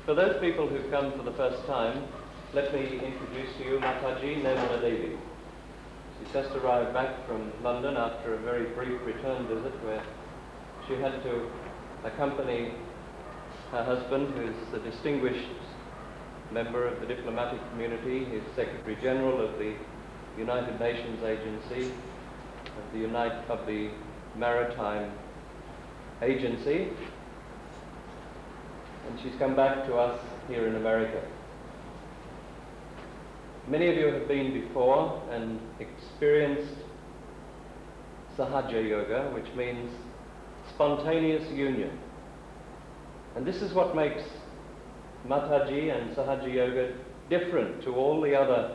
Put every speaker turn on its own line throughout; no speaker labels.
For those people who've come for the first time, let me introduce to you Mataji Devi. She's just arrived back from London after a very brief return visit where she had to accompany her husband, who's a distinguished member of the diplomatic community. He's Secretary General of the United Nations Agency, of the Maritime Agency, and she's come back to us here in America. Many of you have been before and experienced Sahaja Yoga, which means spontaneous union. And this is what makes Mataji and Sahaja Yoga different to all the other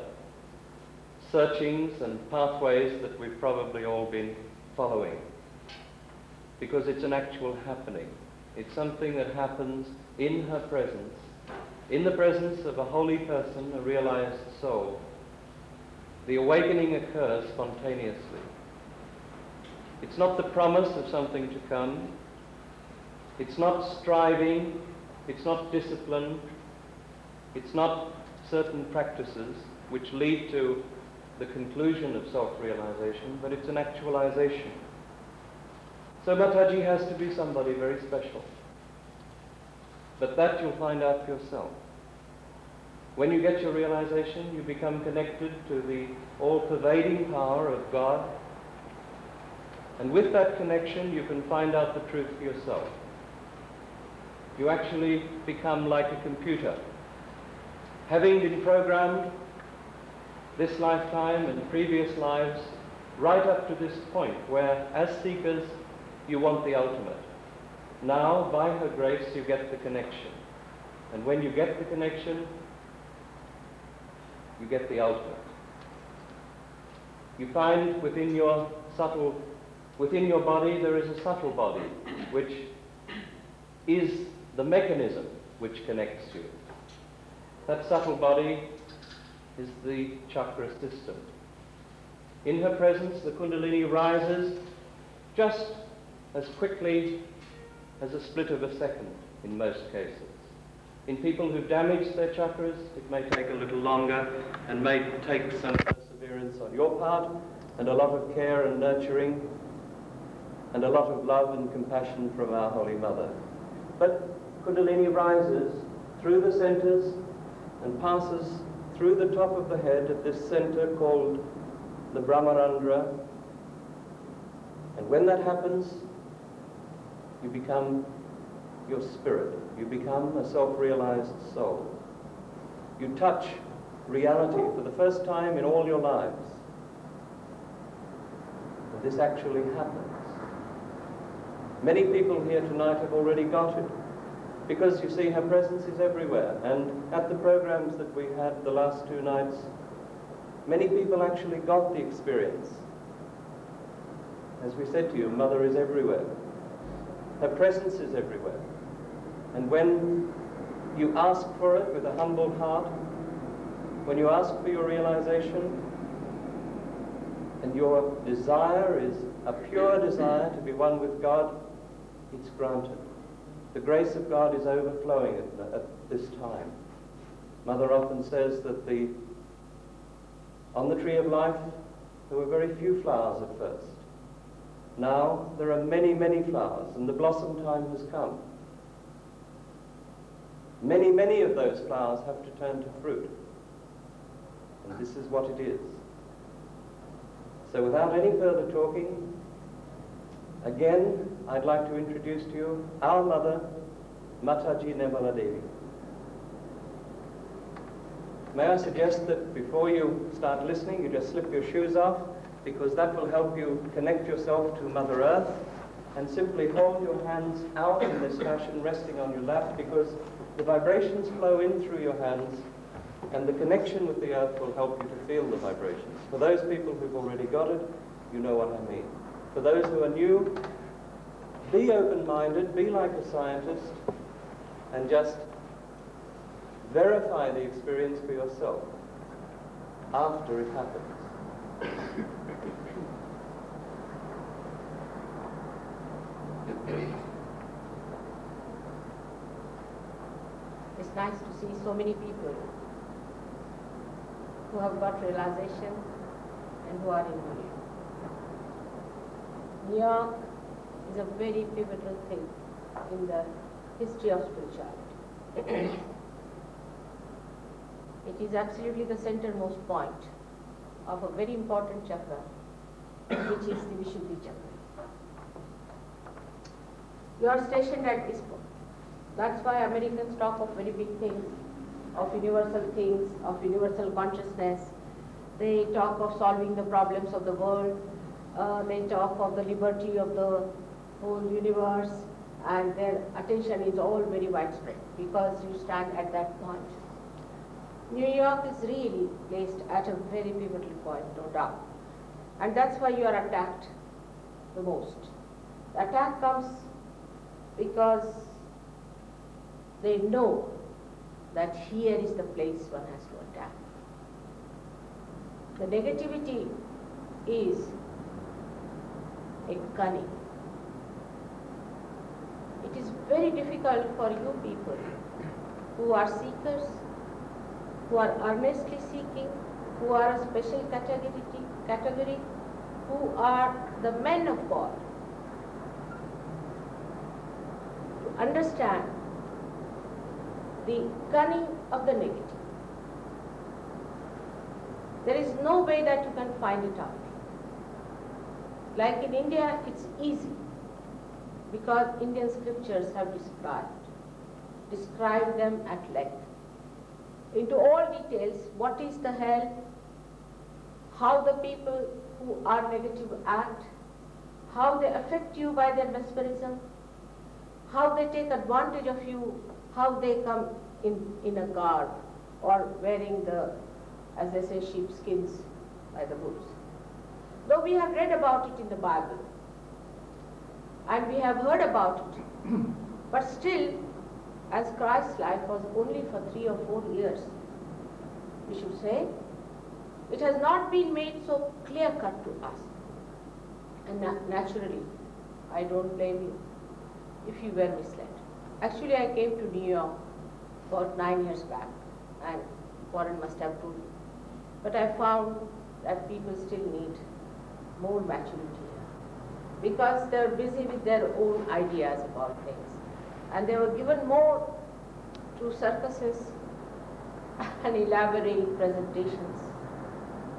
searchings and pathways that we've probably all been following. Because it's an actual happening. It's something that happens in her presence, in the presence of a holy person, a realized soul. The awakening occurs spontaneously. It's not the promise of something to come. It's not striving. It's not discipline. It's not certain practices which lead to the conclusion of self-realization, but it's an actualization. So Mataji has to be somebody very special. But that you'll find out for yourself. When you get your realization, you become connected to the all-pervading power of God. And with that connection, you can find out the truth for yourself. You actually become like a computer. Having been programmed this lifetime and previous lives right up to this point where, as seekers, you want the ultimate. Now, by her grace, you get the connection. And when you get the connection, you get the ultimate. You find within your body there is a subtle body, which is the mechanism which connects you. That subtle body is the chakra system. In her presence, the Kundalini rises just as quickly as a split of a second in most cases. In people who've damaged their chakras, it may take a little longer and may take some perseverance on your part and a lot of care and nurturing and a lot of love and compassion from our Holy Mother. But Kundalini rises through the centers and passes through the top of the head at this center called the Brahmarandra. And when that happens, you become your spirit. You become a self-realized soul. You touch reality for the first time in all your lives. And this actually happens. Many people here tonight have already got it, because you see her presence is everywhere. And at the programs that we had the last 2 nights, many people actually got the experience. As we said to you, Mother is everywhere. Her presence is everywhere. And when you ask for it with a humble heart, when you ask for your realization, and your desire is a pure desire to be one with God, it's granted. The grace of God is overflowing at this time. Mother often says that on the tree of life, there were very few flowers at first. Now there are many, many flowers, and the blossom time has come. Many, many of those flowers have to turn to fruit. And this is what it is. So without any further talking, again, I'd like to introduce to you our mother, Mataji Devi. May I suggest that before you start listening, you just slip your shoes off, because that will help you connect yourself to Mother Earth, and simply hold your hands out in this fashion, resting on your lap, because the vibrations flow in through your hands, and the connection with the earth will help you to feel the vibrations. For those people who've already got it, you know what I mean. For those who are new, be open-minded, be like a scientist, and just verify the experience for yourself after it happens.
It's nice to see so many people who have got realization and who are in New York. New York is a very pivotal thing in the history of spirituality. It is absolutely the centermost point of a very important chakra, which is the Vishuddhi chakra. You are stationed at ISPO. That's why Americans talk of very big things, of universal consciousness. They talk of solving the problems of the world. They talk of the liberty of the whole universe, and their attention is all very widespread because you stand at that point. New York is really placed at a very pivotal point, no doubt. And that's why you are attacked the most. The attack comes because they know that here is the place one has to attack. The negativity is a cunning. It is very difficult for you people who are seekers, who are earnestly seeking, who are a special category, who are the men of God, to understand the cunning of the negative. There is no way that you can find it out. Like in India, it's easy because Indian scriptures have described them at length, into all details, what is the hell, how the people who are negative act, how they affect you by their mesmerism, how they take advantage of you, how they come in a garb or wearing the, as they say, sheepskins by the woods. Though we have read about it in the Bible and we have heard about it, but still, as Christ's life was only for 3 or 4 years, we should say, it has not been made so clear-cut to us. And naturally, I don't blame you if you were misled. Actually, I came to New York about 9 years back, and Warren must have told you. But I found that people still need more maturity here, because they're busy with their own ideas about things. And they were given more to circuses and elaborate presentations.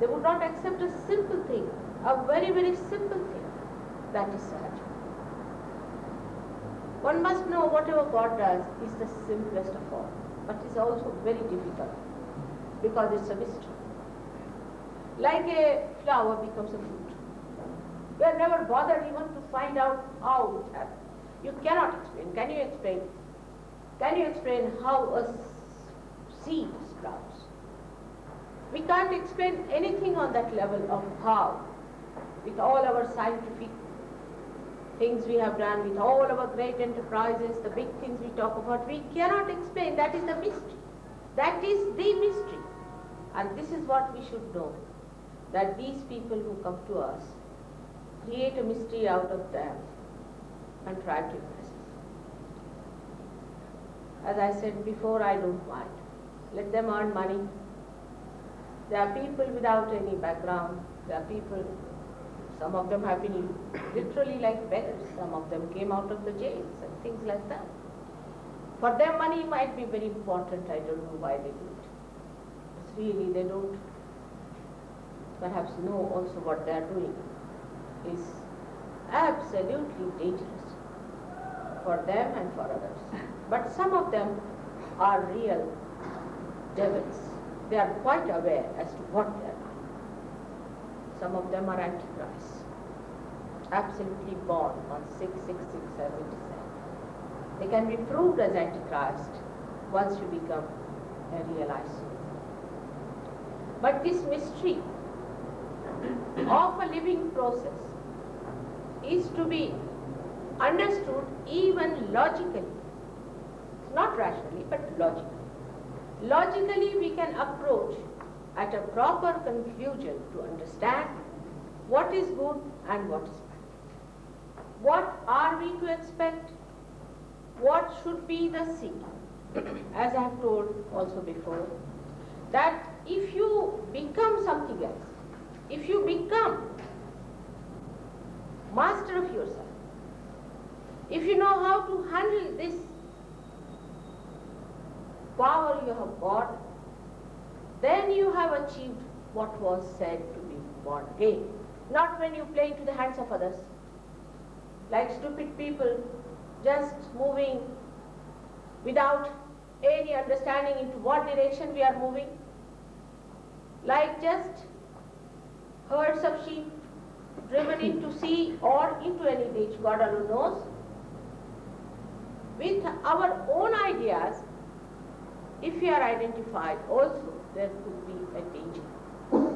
They would not accept a simple thing, a very, very simple thing, that is Sahaja. One must know whatever God does is the simplest of all, but is also very difficult because it's a mystery. Like a flower becomes a fruit. We are never bothered even to find out how it happens. You cannot explain. Can you explain? Can you explain how a seed sprouts? We can't explain anything on that level of how, with all our scientific things we have done, with all our great enterprises, the big things we talk about, we cannot explain. That is the mystery. That is the mystery. And this is what we should know, that these people who come to us create a mystery out of them and try to impress us. As I said before, I don't mind. Let them earn money. There are people without any background. There are people, some of them have been literally like beggars. Some of them came out of the jails and things like that. For them, money might be very important. I don't know why they do it. But really, they don't perhaps know also what they are doing is absolutely dangerous for them and for others. But some of them are real devils. They are quite aware as to what they are doing. Some of them are antichrists, absolutely born on 6/6/6/77. They can be proved as antichrist once you become a realized soul. But this mystery of a living process is to be understood even logically, not rationally, but logically. Logically, we can approach at a proper conclusion to understand what is good and what is bad. What are we to expect? What should be the seed? as I have told also before, that if you become something else, if you become master of yourself, if you know how to handle this power you have got, then you have achieved what was said to be born again. Not when you play into the hands of others, like stupid people just moving without any understanding into what direction we are moving, like just herds of sheep driven into sea or into any ditch, God alone knows. With our own ideas, if we are identified also, there could be a danger.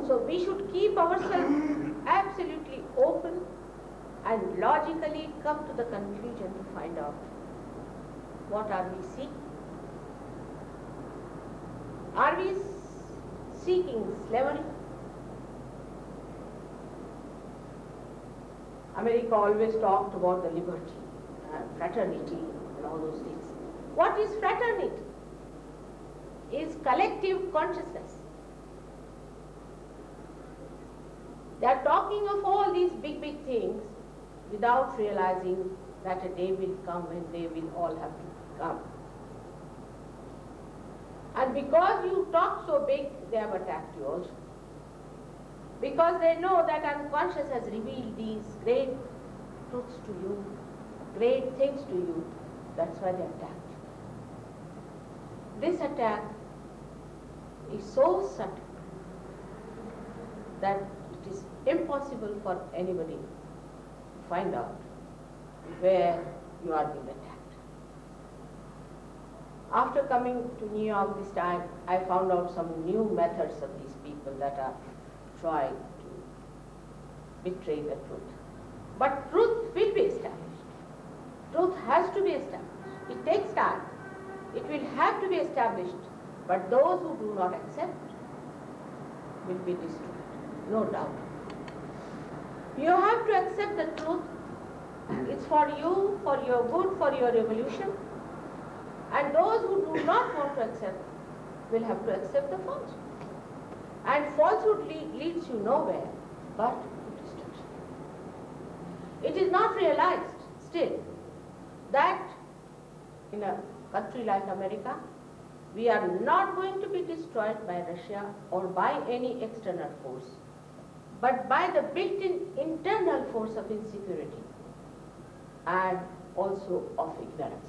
So we should keep ourselves absolutely open and logically come to the conclusion to find out what are we seeking. Are we seeking slavery? America always talked about the liberty and fraternity and all those things. What is fraternity? Is collective consciousness. They are talking of all these big things without realizing that a day will come when they will all have to come. And because you talk so big, they have attacked you also. Because they know that unconscious has revealed these great truths to you, great things to you. That's why they attacked you. This attack is so subtle that it is impossible for anybody to find out where you are being attacked. After coming to New York this time, I found out some new methods of these people that are trying to betray the truth. But truth will be established. Truth has to be established. It takes time. It will have to be established. But those who do not accept will be destroyed, no doubt. You have to accept the truth. It's for you, for your good, for your evolution. And those who do not want to accept will have to accept the falsehood. And falsehood leads you nowhere but to destruction. It is not realized still that in a country like America, we are not going to be destroyed by Russia or by any external force, but by the built-in internal force of insecurity and also of ignorance.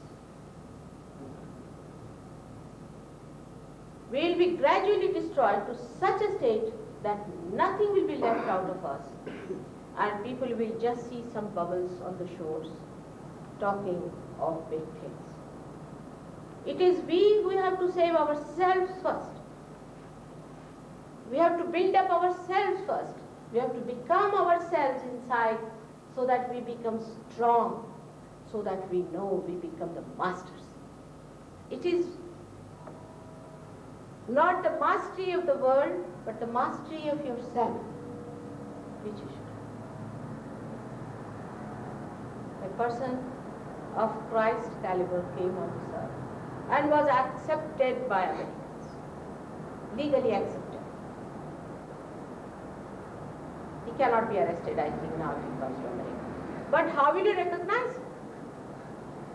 We will be gradually destroyed to such a state that nothing will be left out of us, and people will just see some bubbles on the shores talking of big things. It is we who have to save ourselves first. We have to build up ourselves first. We have to become ourselves inside so that we become strong, so that we know we become the masters. It is not the mastery of the world, but the mastery of yourself, which you should have. A person of Christ caliber came on this earth and was accepted by Americans, legally accepted. He cannot be arrested, I think, now if he comes to America. But how will you recognize him?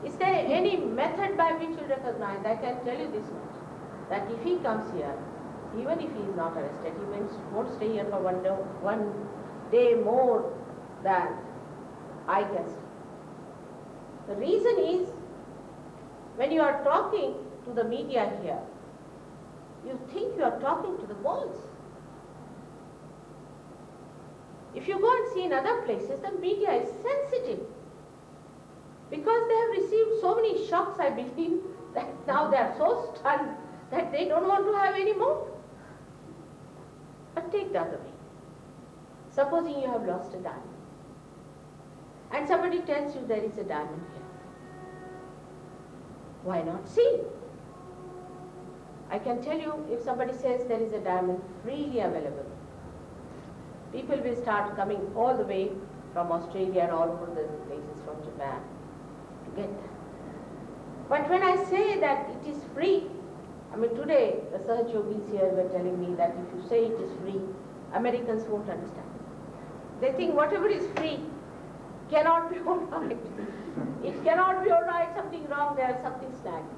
Is there any method by which you recognize? I can tell you this much, that if he comes here, even if he is not arrested, he won't stay here for one day more than I can stay. The reason is, when you are talking to the media here, you think you are talking to the walls. If you go and see in other places, the media is sensitive, because they have received so many shocks, I believe, that now they are so stunned that they don't want to have any more. But take the other way. Supposing you have lost a diamond, and somebody tells you there is a diamond here. Why not see? I can tell you, if somebody says there is a diamond freely available, people will start coming all the way from Australia and all over the places, from Japan, to get that. But when I say that it is free, I mean today the Sahaj Yogis here were telling me that if you say it is free, Americans won't understand. They think whatever is free cannot be all right. It cannot be all right, something wrong there, something snagged.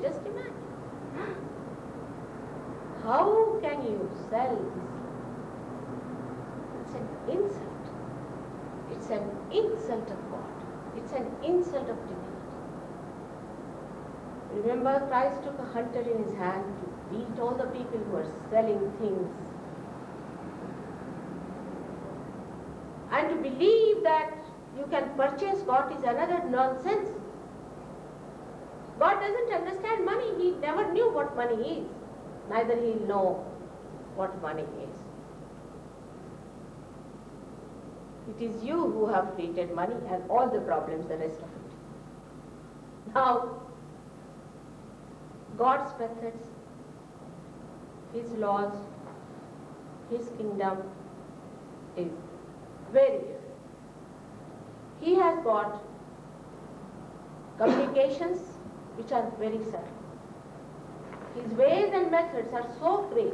Just imagine. How can you sell this? It's an insult. It's an insult of God. It's an insult of divinity. Remember, Christ took a hunter in his hand to beat all the people who are selling things. And to believe that you can purchase God is another nonsense. God doesn't understand money. He never knew what money is. Neither he'll know what money is. It is you who have created money and all the problems, the rest of it. Now, God's methods, His laws, His kingdom is very different. He has got communications which are very subtle. His ways and methods are so great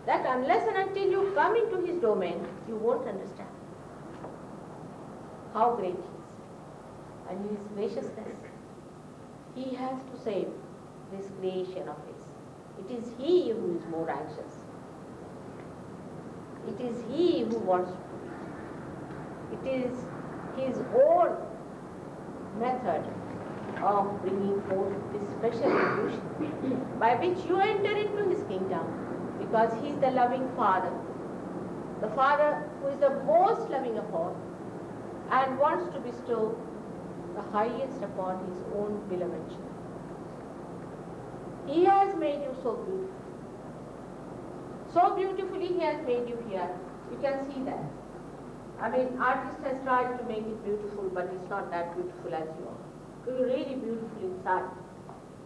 that unless and until you come into His domain, you won't understand how great He is. And His graciousness, He has to save this creation of His. It is He who is more anxious. It is He who wants to do it. It is His own method of bringing forth this special illusion by which you enter into His kingdom, because He is the loving Father, the Father who is the most loving of all and wants to bestow the highest upon His own beloved children. He has made you so beautiful. So beautifully He has made you here. You can see that. I mean, artist has tried to make it beautiful, but it's not that beautiful as you are. You're really beautiful inside.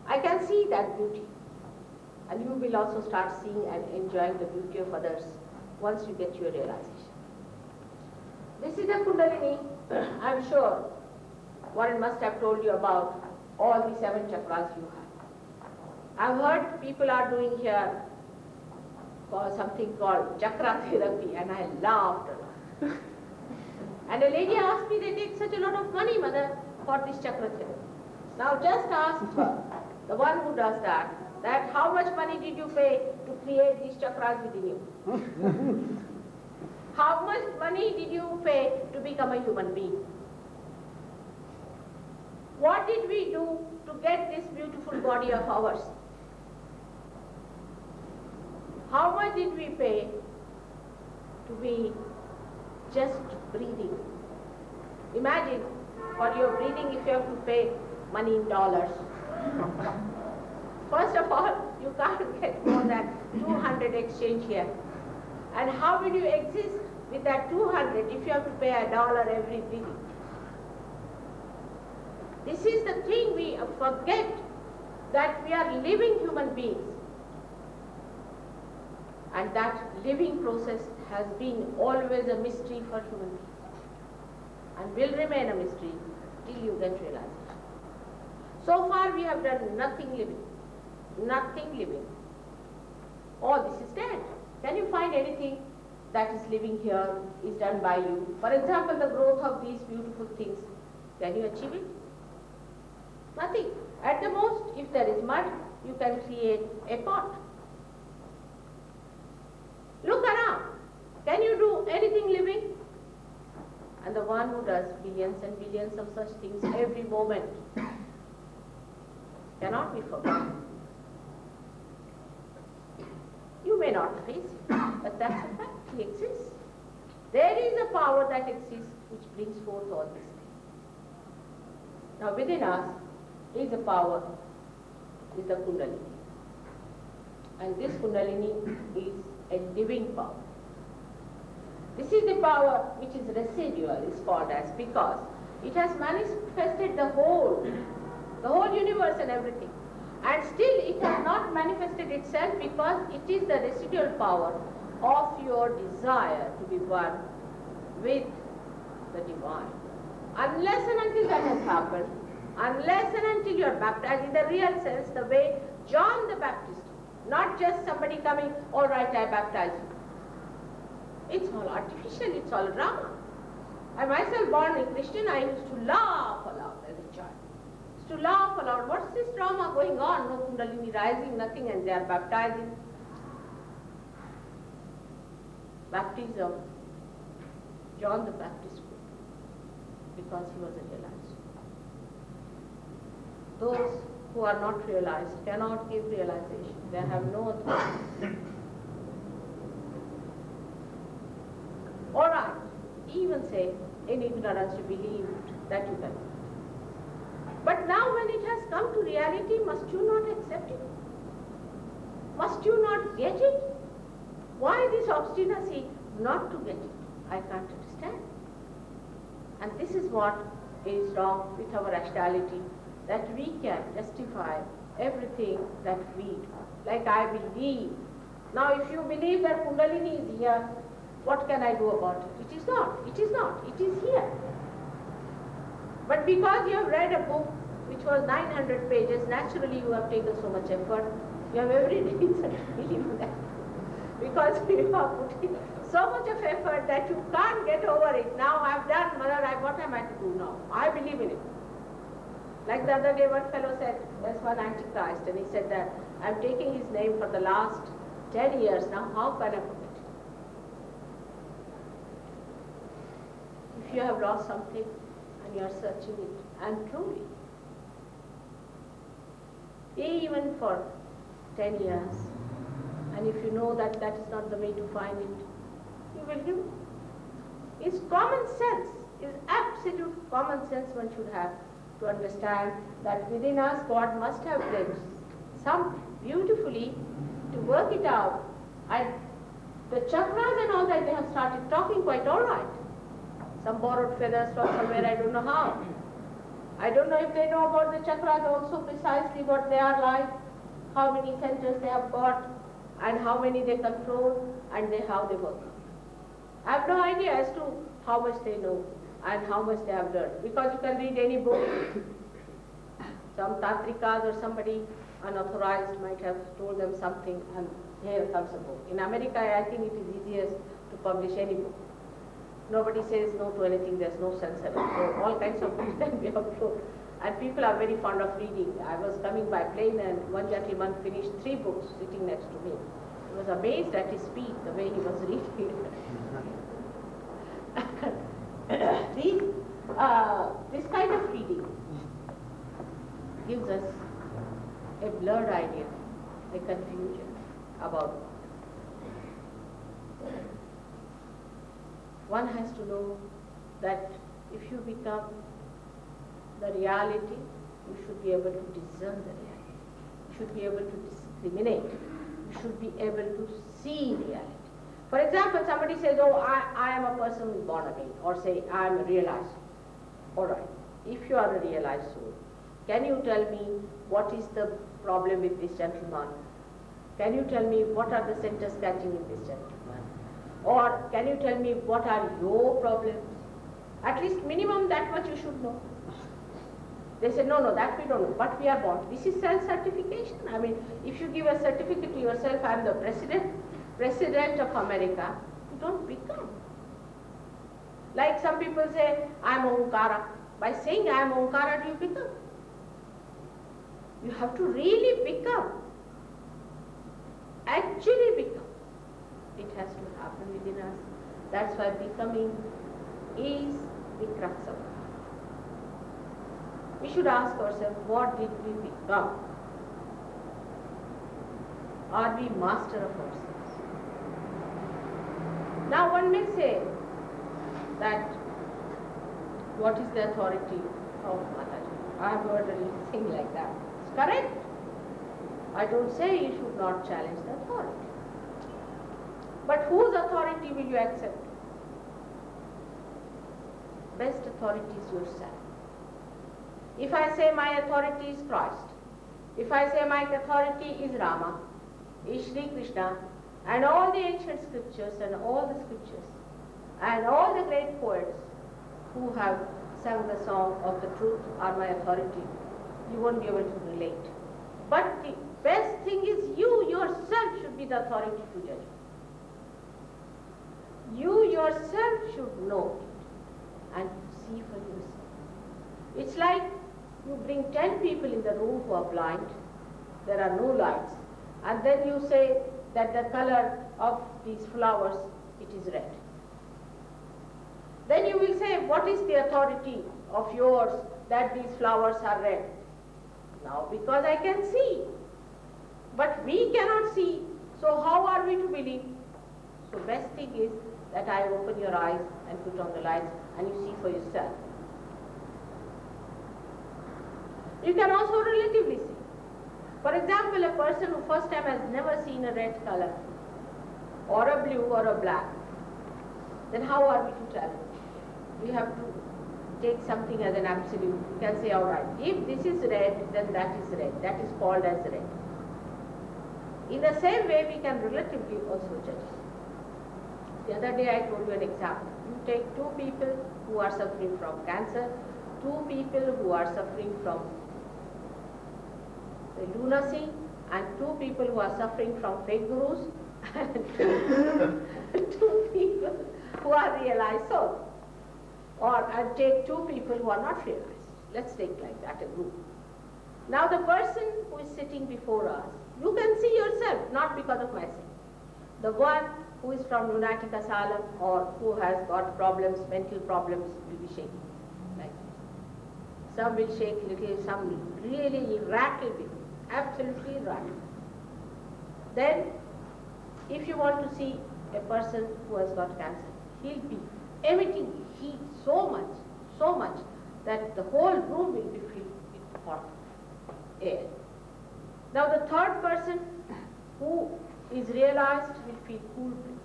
I can see that beauty. And you will also start seeing and enjoying the beauty of others once you get your realization. This is the Kundalini. I'm sure Warren must have told you about all the 7 chakras you have. I've heard people are doing here something called chakra therapy, and I laughed a lot. And a lady asked me, they take such a lot of money, mother, for this chakra therapy. Now just ask her, the one who does that how much money did you pay to create these chakras within you? How much money did you pay to become a human being? What did we do to get this beautiful body of ours? How much did we pay to be just breathing? Imagine, for your breathing, if you have to pay money in dollars. First of all, you can't get more than 200 exchange here. And how will you exist with that 200 if you have to pay $1 every breathing? This is the thing we forget, that we are living human beings. And that living process has been always a mystery for human beings. And will remain a mystery till you get realization. So far we have done nothing living. Nothing living. All this is dead. Can you find anything that is living here is done by you? For example, the growth of these beautiful things. Can you achieve it? Nothing. At the most, if there is mud, you can create a pot. Look around. Can you do anything living? And the one who does billions and billions of such things every moment cannot be forgotten. You may not face it, but that's a fact. He exists. There is a power that exists which brings forth all these things. Now within us is a power, is the Kundalini. And this Kundalini is a living power. This is the power which is residual, is called as, because it has manifested the whole universe and everything. And still it has not manifested itself because it is the residual power of your desire to be one with the divine. Unless and until that has happened, unless and until you are baptized in the real sense, the way John the Baptist, not just somebody coming, all right, I baptize you. It's all artificial, it's all drama. I myself, born a Christian, I used to laugh aloud as a child. To laugh aloud, what's this drama going on? No Kundalini rising, nothing, and they are baptizing. Baptism, John the Baptist could, because he was realized. Those who are not realized cannot give realization. They have no authority. All right, even say, in ignorance you believed that you can. But now when it has come to reality, must you not accept it? Must you not get it? Why this obstinacy not to get it? I can't understand. And this is what is wrong with our rationality, that we can justify everything that we do. Like I believe. Now if you believe that Kundalini is here, what can I do about it? It is not. It is not. It is here. But because you have read a book which was 900 pages, naturally you have taken so much effort. You have every reason to believe in that. Because you are putting so much of effort that you can't get over it. Now I've done, Mother, what am I to do now? I believe in it. Like the other day one fellow said, there's one Antichrist, and he said that I'm taking his name for the last 10 years now, how can I forget it? If you have lost something and you are searching it, and truly, even for 10 years, and if you know that that is not the way to find it, you will give it. It's common sense, it's absolute common sense one should have to understand that within us God must have placed some beautifully to work it out. And the chakras and all that, they have started talking quite all right. Some borrowed feathers from somewhere, I don't know how. I don't know if they know about the chakras also precisely what they are like, how many centers they have got, and how many they control, and how they work. I have no idea as to how much they know and how much they have learned, because you can read any book. Some tantrikas or somebody unauthorized might have told them something, and here comes a book. In America, I think it is easiest to publish any book. Nobody says no to anything, there's no censor. So all kinds of books can be uploaded. And people are very fond of reading. I was coming by plane and one gentleman finished 3 books sitting next to me. I was amazed at his speed, the way he was reading. This kind of reading gives us a blurred idea, a confusion about God. One has to know that if you become the reality, you should be able to discern the reality. You should be able to discriminate. You should be able to see reality. For example, somebody says, oh, I am a person who is born again, or say, I am a realized soul. All right, if you are a realized soul, can you tell me what is the problem with this gentleman? Can you tell me what are the centers catching in this gentleman? Or can you tell me what are your problems? At least minimum that much you should know. They say, no, that we don't know, but we are born. This is self-certification. I mean, if you give a certificate to yourself, I am the President of America, you don't become. Like some people say, I am Omkara. By saying I am Omkara, do you become? You have to really become. Actually become. It has to happen within us. That's why becoming is the crux of it. We should ask ourselves, what did we become? Are we master of ourselves? Now one may say that, what is the authority of Mataji? I have heard anything like that. It's correct. I don't say you should not challenge the authority. But whose authority will you accept? Best authority is yourself. If I say my authority is Christ, if I say my authority is Rama, is Shri Krishna, and all the ancient scriptures and all the scriptures, and all the great poets who have sung the song of the truth or my authority, you won't be able to relate. But the best thing is you yourself should be the authority to judge. You yourself should know it and see for yourself. It's like you bring 10 people in the room who are blind, there are no lights, and then you say that the color of these flowers, it is red. Then you will say, what is the authority of yours that these flowers are red? Now, because I can see, but we cannot see, so how are we to believe? So best thing is that I open your eyes and put on the lights and you see for yourself. You can also relatively see. For example, a person who first time has never seen a red color, or a blue or a black, then how are we to tell? We have to take something as an absolute. You can say, all right, if this is red, then that is red. That is called as red. In the same way, we can relatively also judge. The other day I told you an example. You take two people who are suffering from cancer, two people who are suffering from lunacy, and two people who are suffering from fake gurus, and two people who are realized souls. And take two people who are not realized. Let's take like that a group. Now the person who is sitting before us, you can see yourself, not because of my saying. The one who is from lunatic asylum or who has got problems, mental problems, will be shaking like this. Some will shake little, some really rattle bit, absolutely rattle. Then, if you want to see a person who has got cancer, he'll be emitting heat so much that the whole room will be filled with hot air. Now the third person who is realized will feel cool breeze,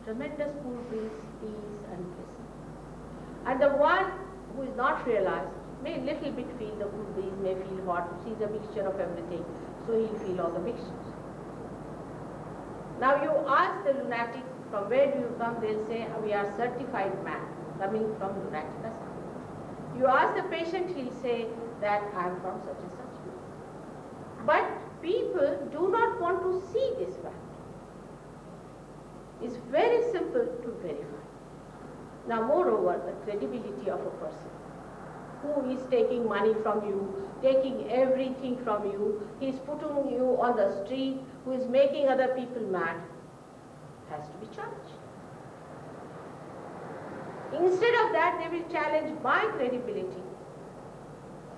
tremendous cool breeze, peace and bliss. And the one who is not realized may little bit feel the cool breeze, may feel hot, see the mixture of everything, so he'll feel all the mixtures. Now you ask the lunatic, from where do you come? They'll say, we are certified man, coming from lunatic asylum. You ask the patient, he'll say that I am from such and such. But people do not want to see this fact. It's very simple to verify. Now moreover, the credibility of a person who is taking money from you, taking everything from you, he is putting you on the street, who is making other people mad, has to be challenged. Instead of that, they will challenge my credibility,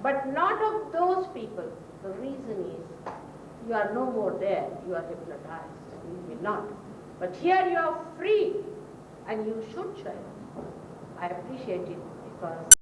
but not of those people. The reason is, you are no more there, you are hypnotized, you will not. But here you are free, and you should try. I appreciate it because